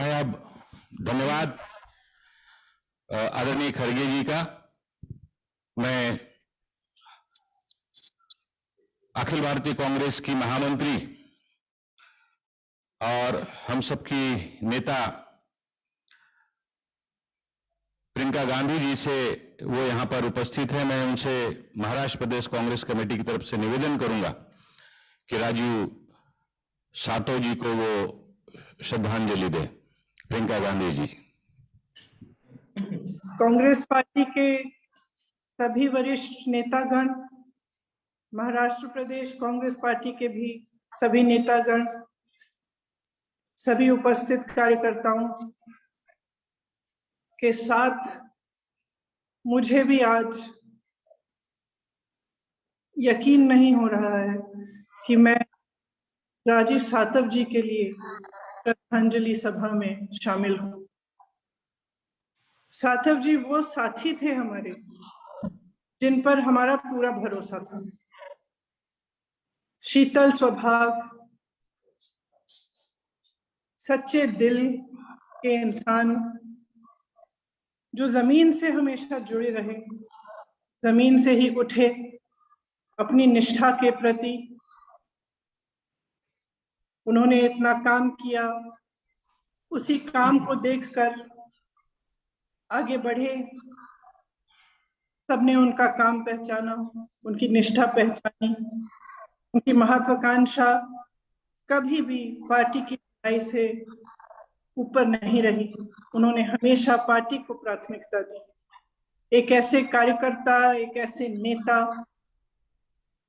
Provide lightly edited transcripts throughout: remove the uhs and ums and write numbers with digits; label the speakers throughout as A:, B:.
A: मैं अब धन्यवाद आदरणीय खड़गे जी का। मैं अखिल भारतीय कांग्रेस की महामंत्री और हम सबकी नेता प्रियंका गांधी जी से, वो यहां पर उपस्थित है, मैं उनसे महाराष्ट्र प्रदेश कांग्रेस कमेटी की तरफ से निवेदन करूंगा कि राजू सातव जी को वो श्रद्धांजलि दे। प्रियंका गांधी जी।
B: कांग्रेस पार्टी के सभी वरिष्ठ नेतागण, महाराष्ट्र प्रदेश कांग्रेस पार्टी के भी सभी नेतागण, सभी उपस्थित कार्यकर्ताओं के साथ मुझे भी आज यकीन नहीं हो रहा है कि मैं राजीव सातव जी के लिए श्रद्धांजलि सभा में शामिल हूं। सातव जी वो साथी थे हमारे जिन पर हमारा पूरा भरोसा था। शीतल स्वभाव, सच्चे दिल के इंसान जो जमीन से हमेशा जुड़े रहे, जमीन से ही उठे, अपनी निष्ठा के प्रति उन्होंने इतना काम किया, उसी काम को देखकर आगे बढ़े। सबने उनका काम पहचाना, उनकी निष्ठा पहचानी, उनकी महत्वाकांक्षा कभी भी पार्टी की लड़ाई से ऊपर नहीं रही। उन्होंने हमेशा पार्टी को प्राथमिकता दी। एक ऐसे कार्यकर्ता, एक ऐसे नेता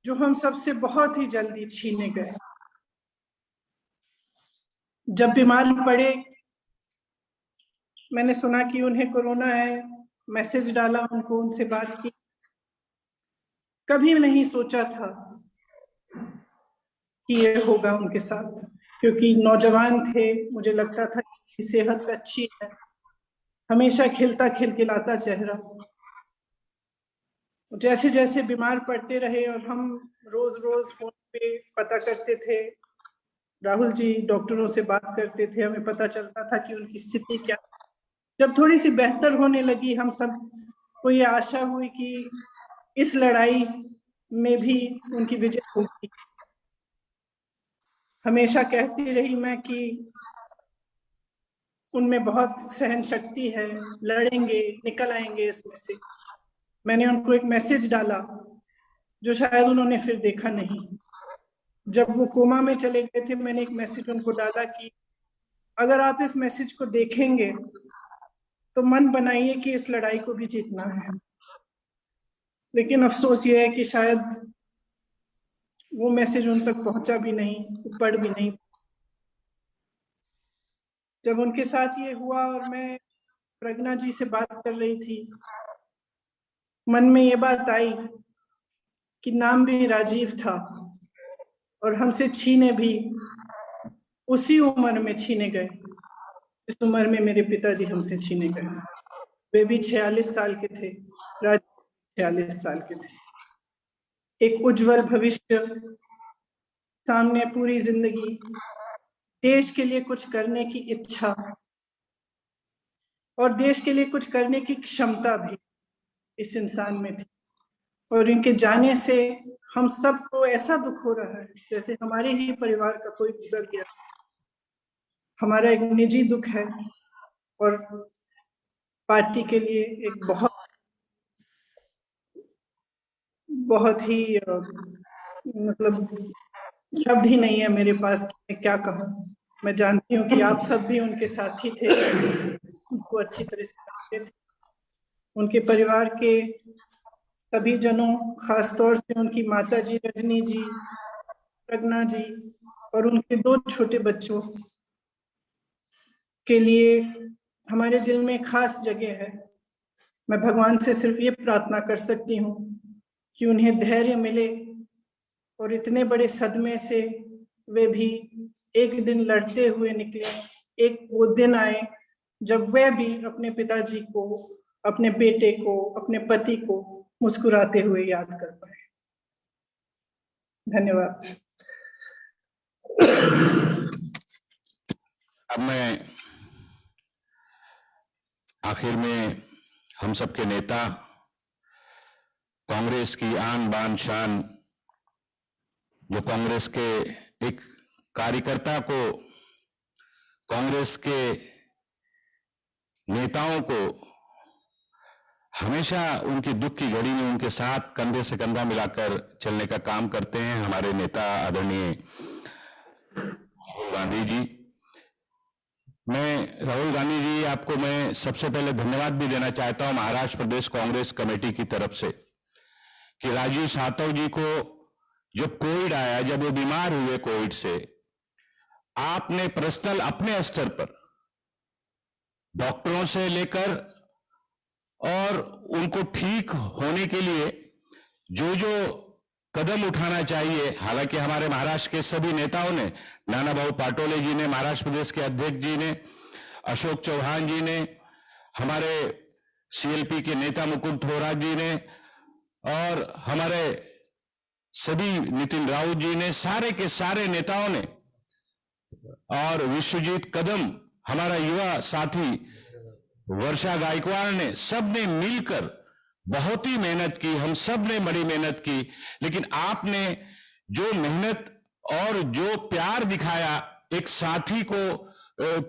B: जो हम सबसे बहुत ही जल्दी छीने गए। जब बीमार पड़े, मैंने सुना कि उन्हें कोरोना है, मैसेज डाला उनको, उनसे बात की। कभी नहीं सोचा था कि ये होगा उनके साथ, क्योंकि नौजवान थे, मुझे लगता था कि सेहत अच्छी है, हमेशा खिलता खिलखिलाता चेहरा। जैसे जैसे बीमार पड़ते रहे और हम रोज रोज फोन पे पता करते थे, राहुल जी डॉक्टरों से बात करते थे, हमें पता चलता था कि उनकी स्थिति क्या। जब थोड़ी सी बेहतर होने लगी, हम सब को ये आशा हुई कि इस लड़ाई में भी उनकी विजय होगी। हमेशा कहती रही मैं कि उनमें बहुत सहन शक्ति है, लड़ेंगे, निकल आएंगे इसमें से। मैंने उनको एक मैसेज डाला जो शायद उन्होंने फिर देखा नहीं। जब वो कोमा में चले गए थे, मैंने एक मैसेज उनको डाला कि अगर आप इस मैसेज को देखेंगे तो मन बनाइए कि इस लड़ाई को भी जीतना है। लेकिन अफसोस ये है कि शायद वो मैसेज उन तक पहुंचा भी नहीं, पढ़ भी नहीं। जब उनके साथ ये हुआ और मैं प्रज्ञा जी से बात कर रही थी, मन में ये बात आई कि नाम भी राजीव था और हमसे छीने भी उसी उम्र में छीने गए जिस उम्र में मेरे पिताजी हमसे छीने गए। वे भी 46 साल के थे, राजीव 46 साल के थे। एक उज्जवल भविष्य सामने, पूरी जिंदगी देश के लिए कुछ करने की इच्छा और देश के लिए कुछ करने की क्षमता भी इस इंसान में थी। और इनके जाने से हम सबको ऐसा दुख हो रहा है जैसे हमारे ही परिवार का कोई गुजर गया। हमारा एक निजी दुख है और पार्टी के लिए एक बहुत ही मतलब शब्द ही नहीं है मेरे पास कि मैं क्या कहूँ। मैं जानती हूँ कि आप सब भी उनके साथी थे, उनको अच्छी तरह से जानते थे। उनके परिवार के सभी जनों, खासतौर से उनकी माता जी रजनी जी, प्रज्ञा जी और उनके 2 छोटे बच्चों के लिए हमारे दिल में खास जगह है। मैं भगवान से सिर्फ ये प्रार्थना कर सकती हूँ कि उन्हें धैर्य मिले और इतने बड़े सदमे से वे भी एक दिन लड़ते हुए निकले। एक वो दिन आए जब वे भी अपने पिताजी को, अपने बेटे को, अपने पति को मुस्कुराते हुए याद कर पाए। धन्यवाद।
A: अब मैं आखिर में हम सबके नेता, कांग्रेस की आन बान शान, जो कांग्रेस के एक कार्यकर्ता को, कांग्रेस के नेताओं को हमेशा उनकी दुख की घड़ी में उनके साथ कंधे से कंधा मिलाकर चलने का काम करते हैं हमारे नेता आदरणीय राहुल गांधी जी। मैं राहुल गांधी जी, आपको मैं सबसे पहले धन्यवाद भी देना चाहता हूं महाराष्ट्र प्रदेश कांग्रेस कमेटी की तरफ से कि राजीव सातव जी को जब कोविड आया, जब वो बीमार हुए कोविड से, आपने पर्सनल अपने स्तर पर डॉक्टरों से लेकर और उनको ठीक होने के लिए जो जो कदम उठाना चाहिए, हालांकि हमारे महाराष्ट्र के सभी नेताओं ने, नाना भाऊ पाटोले जी ने, महाराष्ट्र प्रदेश के अध्यक्ष जी ने, अशोक चौहान जी ने, हमारे सीएलपी के नेता मुकुल थोराट जी ने, और हमारे सभी नितिन राउत जी ने, सारे के सारे नेताओं ने, और विश्वजीत कदम हमारा युवा साथी, वर्षा गायकवाड़ ने, सबने मिलकर बहुत ही मेहनत की, हम सब ने बड़ी मेहनत की। लेकिन आपने जो मेहनत और जो प्यार दिखाया एक साथी को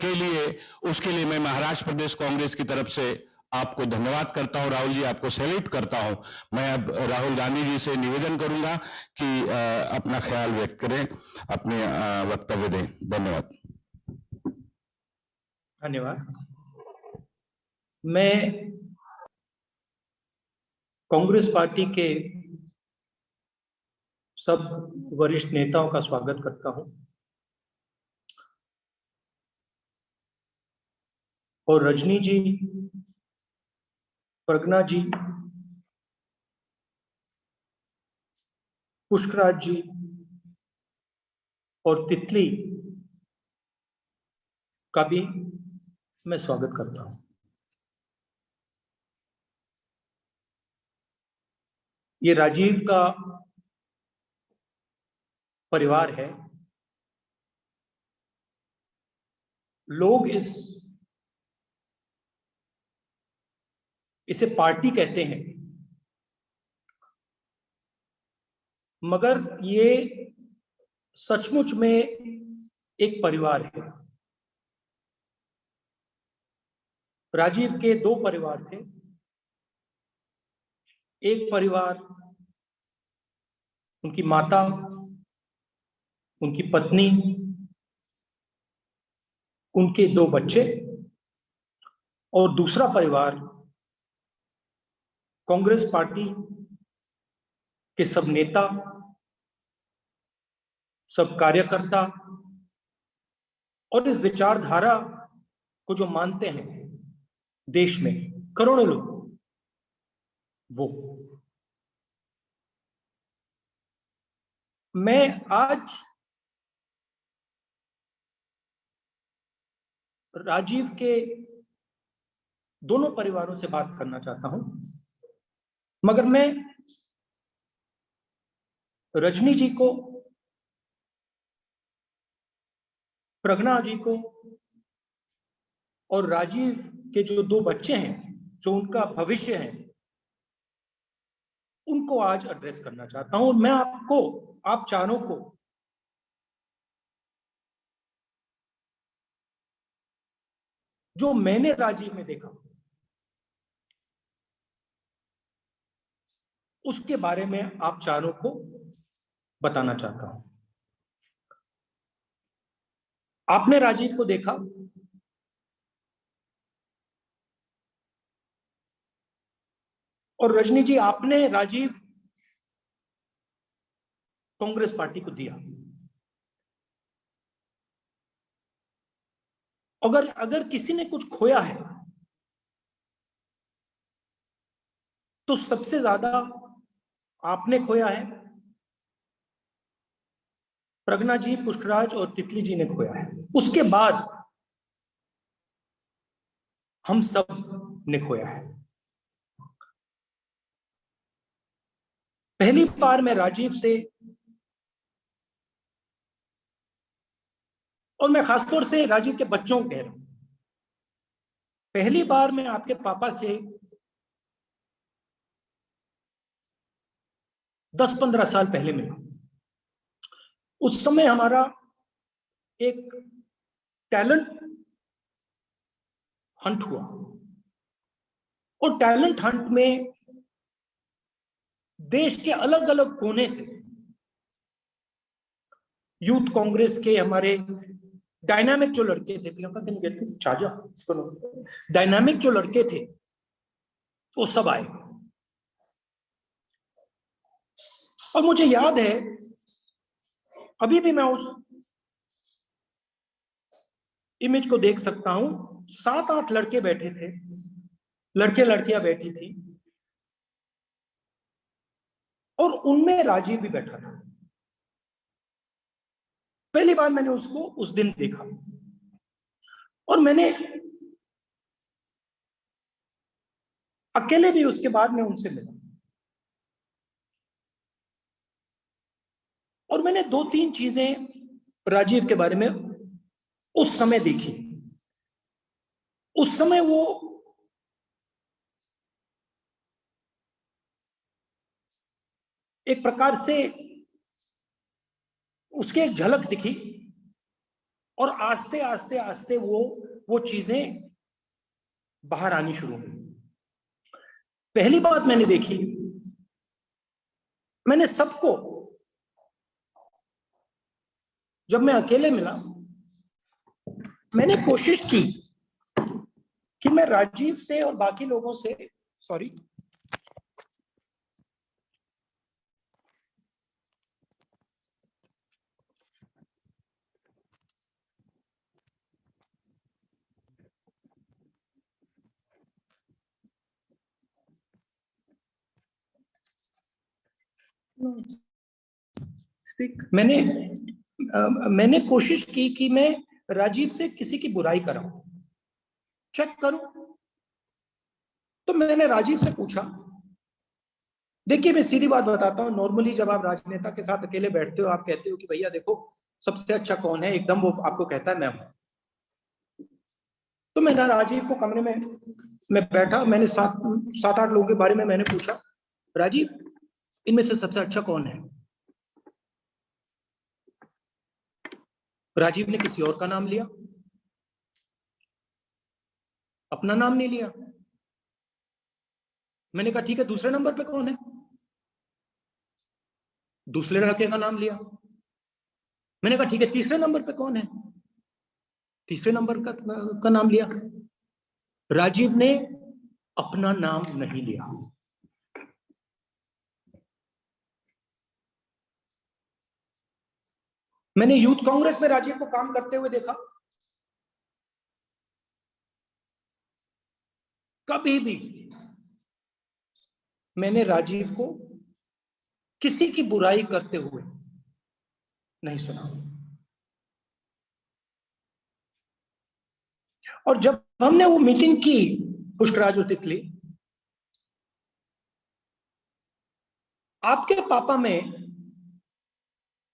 A: के लिए, उसके लिए मैं महाराष्ट्र प्रदेश कांग्रेस की तरफ से आपको धन्यवाद करता हूं। राहुल जी, आपको सैल्यूट करता हूं। मैं अब राहुल गांधी जी से निवेदन करूंगा कि अपना ख्याल व्यक्त करें, अपने वक्तव्य दें। धन्यवाद।
C: धन्यवाद। मैं कांग्रेस पार्टी के सब वरिष्ठ नेताओं का स्वागत करता हूं और रजनी जी, प्रज्ञा जी, पुष्कराज जी और तितली का भी मैं स्वागत करता हूं। ये राजीव का परिवार है। लोग इसे पार्टी कहते हैं, मगर ये सचमुच में एक परिवार है। राजीव के दो परिवार थे। एक परिवार उनकी माता, उनकी पत्नी, उनके दो बच्चे, और दूसरा परिवार कांग्रेस पार्टी के सब नेता, सब कार्यकर्ता और इस विचारधारा को जो मानते हैं देश में करोड़ों लोग, वो। मैं आज राजीव के दोनों परिवारों से बात करना चाहता हूं, मगर मैं रजनी जी को, प्रज्ञा जी को और राजीव के जो दो बच्चे हैं, जो उनका भविष्य है, उनको आज एड्रेस करना चाहता हूं। मैं आपको, आप चारों को जो मैंने राजीव में देखा उसके बारे में आप चारों को बताना चाहता हूं। आपने राजीव को देखा, और रजनी जी, आपने राजीव कांग्रेस पार्टी को दिया। अगर किसी ने कुछ खोया है तो सबसे ज्यादा आपने खोया है, प्रज्ञा जी, पुष्कराज और तितली जी ने खोया है। उसके बाद हम सब ने खोया है। पहली बार मैं राजीव से, और मैं खासतौर से राजीव के बच्चों को कह रहा हूं, पहली बार मैं आपके पापा से 10-15 साल पहले मिला। उस समय हमारा एक टैलेंट हंट हुआ, और टैलेंट हंट में देश के अलग अलग कोने से यूथ कांग्रेस के हमारे डायनामिक जो लड़के थे, Priyanka can get me charger, dynamic जो लड़के थे वो सब आए। और मुझे याद है, अभी भी मैं उस इमेज को देख सकता हूं, 7-8 लड़के बैठे थे, लड़के लड़कियां बैठी थी, और उनमें राजीव भी बैठा था। पहली बार मैंने उसको उस दिन देखा, और मैंने अकेले भी उसके बाद में उनसे मिला, और मैंने 2-3 चीजें राजीव के बारे में उस समय देखी। उस समय वो एक प्रकार से उसकी एक झलक दिखी, और आस्ते आस्ते आस्ते वो चीजें बाहर आनी शुरू हुई। पहली बात मैंने देखी, मैंने सबको, जब मैं अकेले मिला, मैंने कोशिश की कि मैं राजीव से और बाकी लोगों से, सॉरी, मैंने कोशिश की कि मैं राजीव से किसी की बुराई कराऊं, चेक करूं। तो मैंने राजीव से पूछा, देखिए मैं सीधी बात बताता हूं, नॉर्मली जब आप राजनेता के साथ अकेले बैठते हो, आप कहते हो कि भैया देखो सबसे अच्छा कौन है, एकदम वो आपको कहता है मैं हूं। तो मैंने राजीव को कमरे में मैं बैठा, मैंने 7-8 लोगों के बारे में मैंने पूछा, राजीव इनमें से सबसे अच्छा कौन है? राजीव ने किसी और का नाम लिया, अपना नाम नहीं लिया। मैंने कहा ठीक है, दूसरे नंबर पे कौन है? दूसरे लड़के का नाम लिया। मैंने कहा ठीक है, तीसरे नंबर पे कौन है? तीसरे नंबर का नाम लिया। राजीव ने अपना नाम नहीं लिया। मैंने यूथ कांग्रेस में राजीव को काम करते हुए देखा, कभी भी मैंने राजीव को किसी की बुराई करते हुए नहीं सुना। और जब हमने वो मीटिंग की पुष्कराज और तितली, आपके पापा में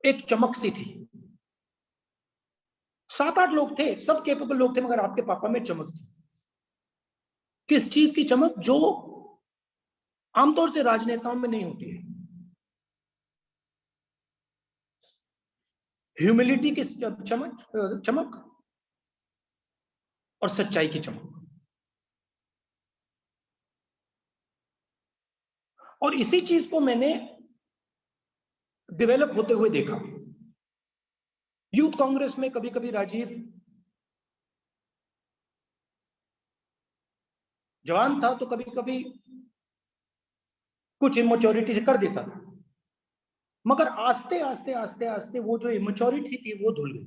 C: एक चमक सी थी। 7-8 लोग थे, सब केपेबल लोग थे, मगर आपके पापा में चमक थी। किस चीज की चमक? जो आमतौर से राजनेताओं में नहीं होती है। ह्यूमिलिटी की चमक और सच्चाई की चमक। और इसी चीज को मैंने डेवलप होते हुए देखा। यूथ कांग्रेस में कभी कभी राजीव जवान था तो कभी कभी कुछ इमेच्योरिटी से कर देता था, मगर आस्ते आस्ते आस्ते आस्ते वो जो इमेच्योरिटी थी वो धुल गई।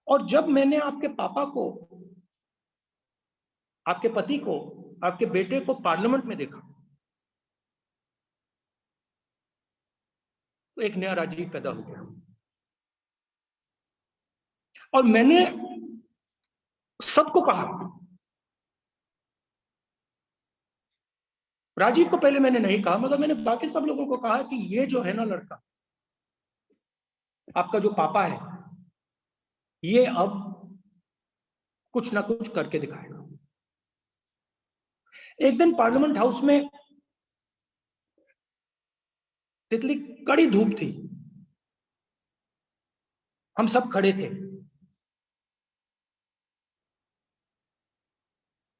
C: और जब मैंने आपके पापा को, आपके पति को, आपके बेटे को पार्लियामेंट में देखा, तो एक नया राजीव पैदा हो गया। और मैंने सबको कहा, राजीव को पहले मैंने नहीं कहा, मगर मैंने बाकी सब लोगों को कहा कि ये जो है ना लड़का, आपका जो पापा है, ये अब कुछ ना कुछ करके दिखाएगा। एक दिन पार्लियामेंट हाउस में तितली कड़ी धूप थी, हम सब खड़े थे,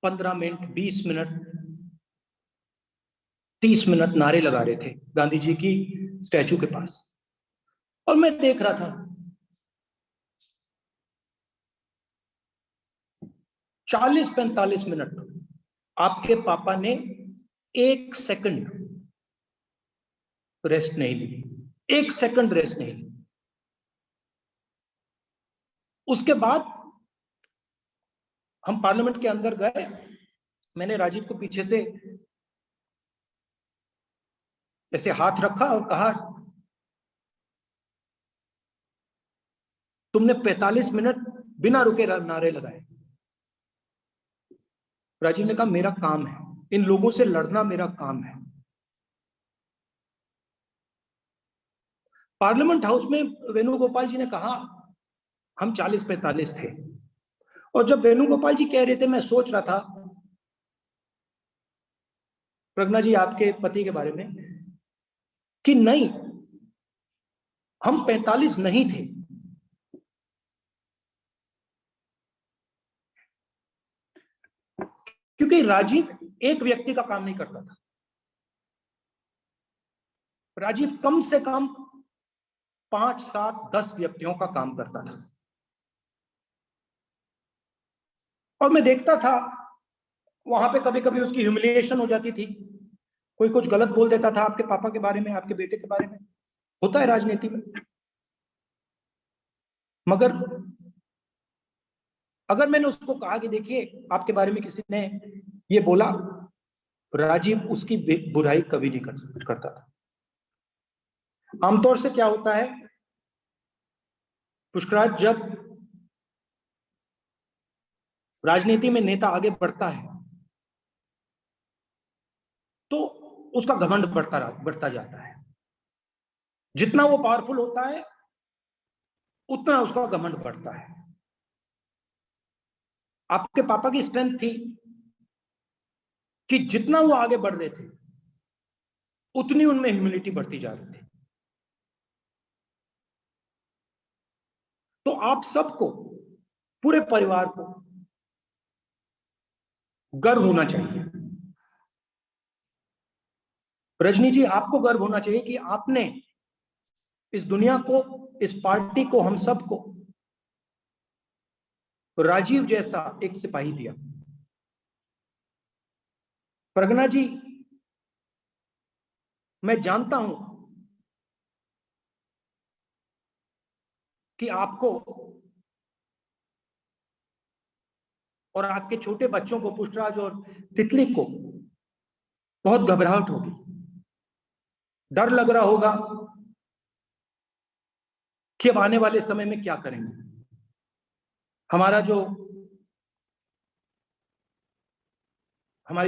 C: 15 मिनट, 20 मिनट, 30 मिनट नारे लगा रहे थे गांधी जी की स्टैचू के पास, और मैं देख रहा था 40-45 मिनट आपके पापा ने 1 सेकंड रेस्ट नहीं ली, 1 सेकंड रेस्ट नहीं ली। उसके बाद हम पार्लियामेंट के अंदर गए, मैंने राजीव को पीछे से ऐसे हाथ रखा और कहा, तुमने 45 मिनट बिना रुके नारे लगाए। राजीव ने कहा, मेरा काम है, इन लोगों से लड़ना मेरा काम है। पार्लियामेंट हाउस में वेणुगोपाल जी ने कहा हम 40-45 थे, और जब वेणुगोपाल जी कह रहे थे मैं सोच रहा था प्रज्ञा जी आपके पति के बारे में कि नहीं, हम 45 नहीं थे, क्योंकि राजीव एक व्यक्ति का काम नहीं करता था। राजीव कम से कम 5, 7, 10 व्यक्तियों का काम करता था। और मैं देखता था वहां पे कभी कभी उसकी ह्यूमिलिएशन हो जाती थी, कोई कुछ गलत बोल देता था आपके पापा के बारे में, आपके बेटे के बारे में, होता है राजनीति में। मगर अगर मैंने उसको कहा कि देखिए आपके बारे में किसी ने ये बोला, राजीव उसकी बुराई कभी नहीं करता था। आमतौर से क्या होता है पुष्कराज, जब राजनीति में नेता आगे बढ़ता है तो उसका घमंड बढ़ता जाता है। जितना वो पावरफुल होता है उतना उसका घमंड बढ़ता है। आपके पापा की स्ट्रेंथ थी कि जितना वो आगे बढ़ रहे थे उतनी उनमें ह्यूमिलिटी बढ़ती जा रही थी। तो आप सबको, पूरे परिवार को गर्व होना चाहिए। रजनी जी, आपको गर्व होना चाहिए कि आपने इस दुनिया को, इस पार्टी को, हम सबको राजीव जैसा एक सिपाही दिया। प्रज्ञा जी, मैं जानता हूं कि आपको और आपके छोटे बच्चों को, पुष्पराज और तितली को, बहुत घबराहट होगी, डर लग रहा होगा कि अब आने वाले समय में क्या करेंगे। हमारी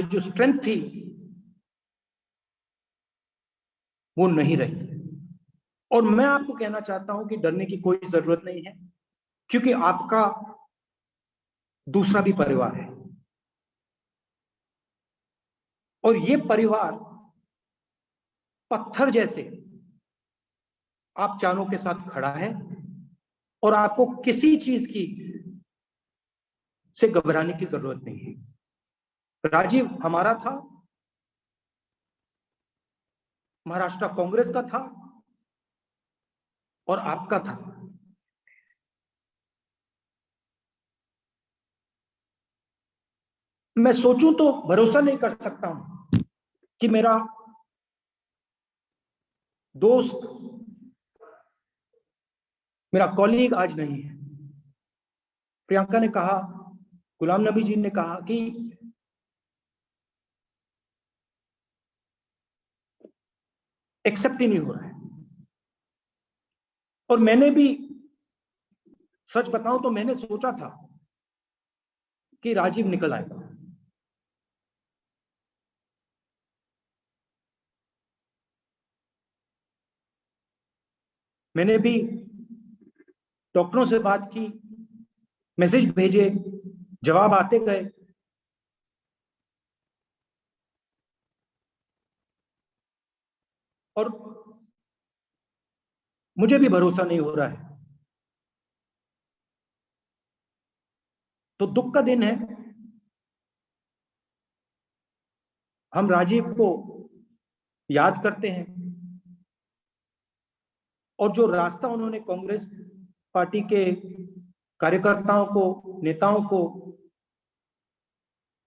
C: जो स्ट्रेंथ थी वो नहीं रही। और मैं आपको कहना चाहता हूं कि डरने की कोई जरूरत नहीं है, क्योंकि आपका दूसरा भी परिवार है, और ये परिवार पत्थर जैसे आप चारों के साथ खड़ा है, और आपको किसी चीज की से घबराने की जरूरत नहीं है। राजीव हमारा था, महाराष्ट्र कांग्रेस का था, और आपका था। मैं सोचूं तो भरोसा नहीं कर सकता हूं कि मेरा दोस्त, मेरा कॉलीग आज नहीं है। प्रियंका ने कहा, गुलाम नबी जी ने कहा कि एक्सेप्ट ही नहीं हो रहा है। और मैंने भी, सच बताऊं तो मैंने सोचा था कि राजीव निकल आएगा। मैंने भी डॉक्टरों से बात की, मैसेज भेजे जवाब आते गए। और मुझे भी भरोसा नहीं हो रहा है। तो दुख का दिन है। हम राजीव को याद करते हैं और जो रास्ता उन्होंने कांग्रेस पार्टी के कार्यकर्ताओं को, नेताओं को,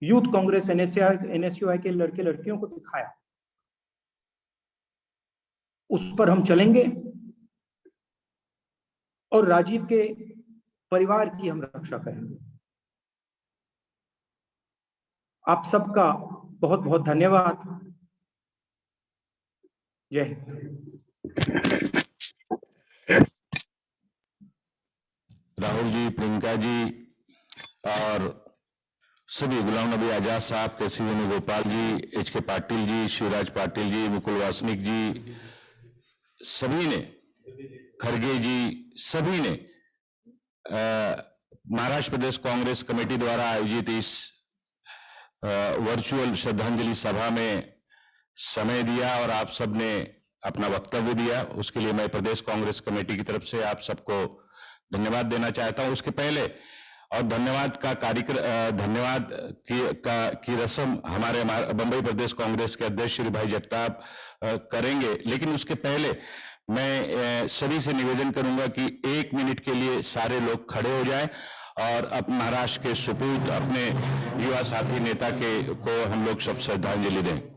C: यूथ कांग्रेस एनएसयूआई के लड़के लड़कियों को दिखाया, उस पर हम चलेंगे और राजीव के परिवार की हम रक्षा करेंगे। आप सबका बहुत बहुत धन्यवाद। जय हिंद।
A: राहुल जी, प्रियंका जी और सभी, गुलाम नबी आजाद साहब, केसी वेणुगोपाल जी, एच के पाटिल जी, शिवराज पाटिल जी, मुकुल वासनिक जी, सभी ने, खरगे जी, सभी ने महाराष्ट्र प्रदेश कांग्रेस कमेटी द्वारा आयोजित इस वर्चुअल श्रद्धांजलि सभा में समय दिया और आप सबने अपना वक्तव्य दिया। उसके लिए मैं प्रदेश कांग्रेस कमेटी की तरफ से आप सबको धन्यवाद देना चाहता हूं। उसके पहले और धन्यवाद का कार्यक्रम, धन्यवाद की रस्म हमारे बंबई प्रदेश कांग्रेस के अध्यक्ष श्री भाई जगताप करेंगे, लेकिन उसके पहले मैं सभी से निवेदन करूंगा कि 1 मिनट के लिए सारे लोग खड़े हो जाएं और महाराष्ट्र के सुपूत अपने युवा साथी नेता को हम लोग सब श्रद्धांजलि दें।